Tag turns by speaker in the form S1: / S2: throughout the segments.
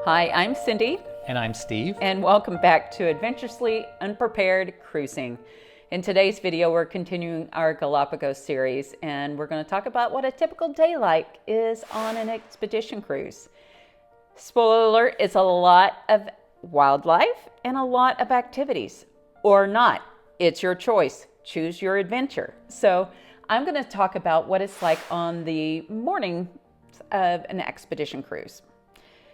S1: Hi, I'm Cindy.
S2: And I'm Steve.
S1: And welcome back to Adventurously Unprepared Cruising. In today's video, we're continuing our Galapagos series, and we're going to talk about what a typical day like is on an expedition cruise. Spoiler alert, it's a lot of wildlife and a lot of activities. Or not. It's your choice. Choose your adventure. So I'm going to talk about what it's like on the morning of an expedition cruise.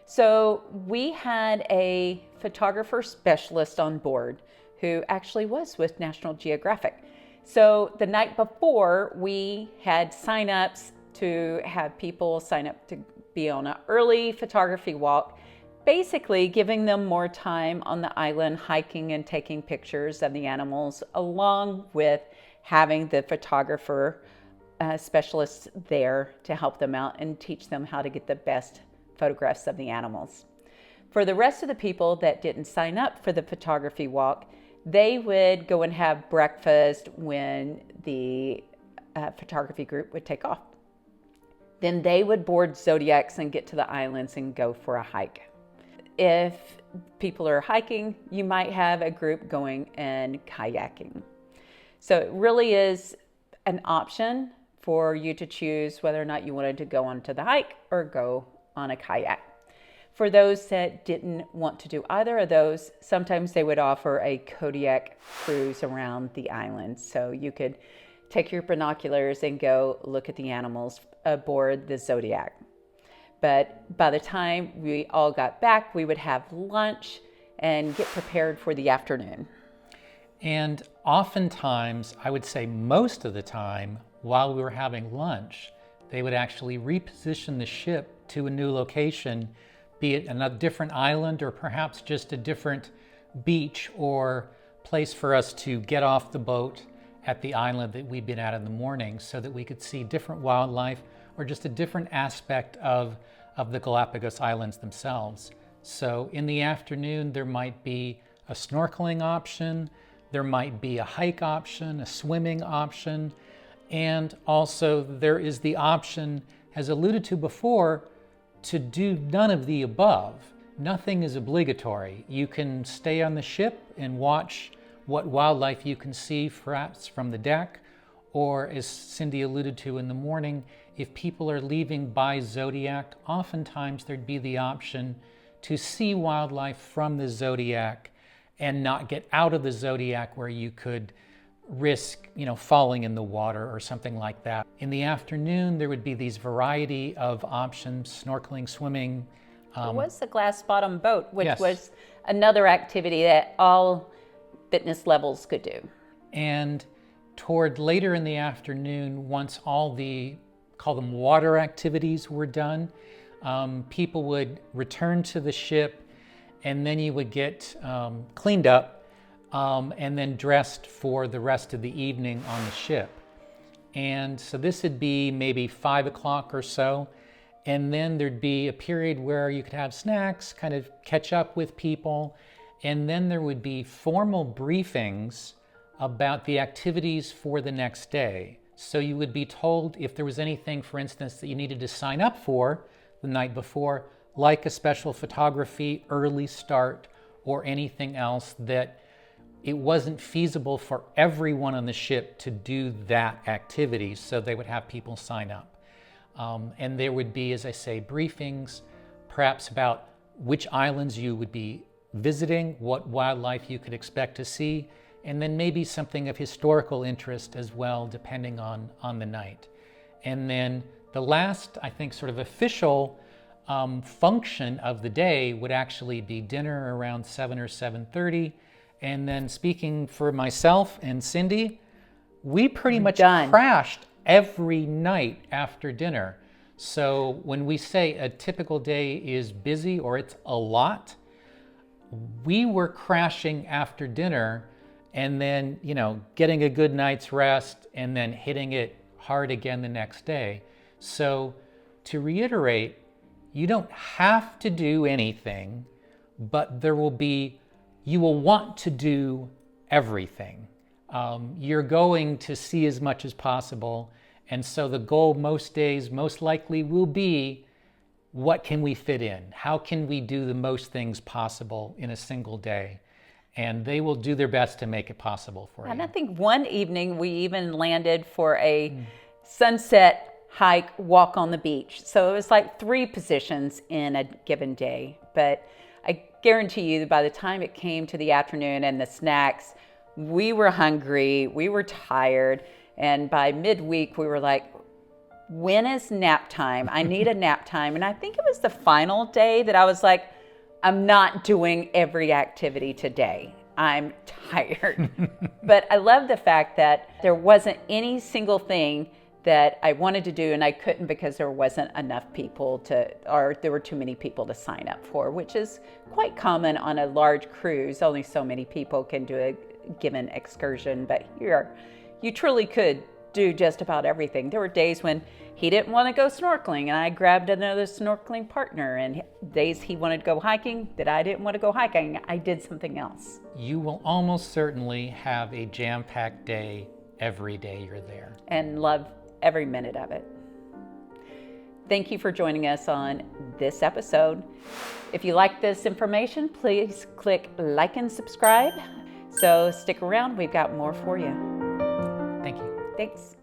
S1: So we had a photographer specialist on board who actually was with National Geographic. So the night before, we had sign-ups to have people sign up to be on an early photography walk, basically giving them more time on the island hiking and taking pictures of the animals, along with having the photographer specialists there to help them out and teach them how to get the best photographs of the animals. For the rest of the people that didn't sign up for the photography walk, they would go and have breakfast when the photography group would take off. Then they would board Zodiacs and get to the islands and go for a hike. If people are hiking, you might have a group going and kayaking. So it really is an option for you to choose whether or not you wanted to go onto the hike or go on a kayak. For those that didn't want to do either of those, sometimes they would offer a Zodiac cruise around the island. So you could take your binoculars and go look at the animals aboard the Zodiac. But by the time we all got back, we would have lunch and get prepared for the afternoon.
S2: And oftentimes, I would say most of the time, while we were having lunch, they would actually reposition the ship to a new location, be it a different island or perhaps just a different beach or place for us to get off the boat at the island that we'd been at in the morning, so that we could see different wildlife or just a different aspect of the Galapagos Islands themselves. So in the afternoon, there might be a snorkeling option, there might be a hike option, a swimming option, and also there is the option, as alluded to before, to do none of the above. Nothing is obligatory. You can stay on the ship and watch what wildlife you can see, perhaps from the deck, or as Cindy alluded to in the morning, if people are leaving by Zodiac, oftentimes there'd be the option to see wildlife from the Zodiac and not get out of the Zodiac where you could risk, falling in the water or something like that. In the afternoon, there would be these variety of options, snorkeling, swimming.
S1: There was the glass bottom boat, which
S2: Yes.
S1: was another activity that all fitness levels could do.
S2: And toward later in the afternoon, once all the, call them water activities were done, people would return to the ship, and then you would get cleaned up and then dressed for the rest of the evening on the ship. And so this would be maybe 5 o'clock or so. And then there'd be a period where you could have snacks, kind of catch up with people. And then there would be formal briefings about the activities for the next day. So you would be told if there was anything, for instance, that you needed to sign up for the night before, like a special photography, early start, or anything else that it wasn't feasible for everyone on the ship to do that activity, so they would have people sign up. And there would be, as I say, briefings, perhaps about which islands you would be visiting, what wildlife you could expect to see, and then maybe something of historical interest as well, depending on the night. And then the last, I think, sort of official function of the day would actually be dinner around 7 or 7:30. And then, speaking for myself and Cindy, we pretty much crashed every night after dinner. So when we say a typical day is busy or it's a lot, we were crashing after dinner and then, getting a good night's rest and then hitting it hard again the next day. So to reiterate, you don't have to do anything, but you will want to do everything. You're going to see as much as possible. And so the goal most days most likely will be what can we fit in? How can we do the most things possible in a single day? And they will do their best to make it possible for you.
S1: And I think one evening we even landed for a sunset hike, walk on the beach. So it was like 3 positions in a given day. But I guarantee you that by the time it came to the afternoon and the snacks, we were hungry, we were tired. And by midweek, we were like, when is nap time? I need a nap time. And I think it was the final day that I was like, I'm not doing every activity today. I'm tired. But I love the fact that there wasn't any single thing that I wanted to do and I couldn't because there wasn't enough people or there were too many people to sign up for, which is quite common on a large cruise. Only so many people can do a given excursion, but here you truly could do just about everything. There were days when he didn't want to go snorkeling and I grabbed another snorkeling partner, and days he wanted to go hiking that I didn't want to go hiking, I did something else.
S2: You will almost certainly have a jam-packed day every day you're there.
S1: And love every minute of it. Thank you for joining us on this episode. If you like this information, please click like and subscribe. So stick around, we've got more for you.
S2: Thank you.
S1: Thanks.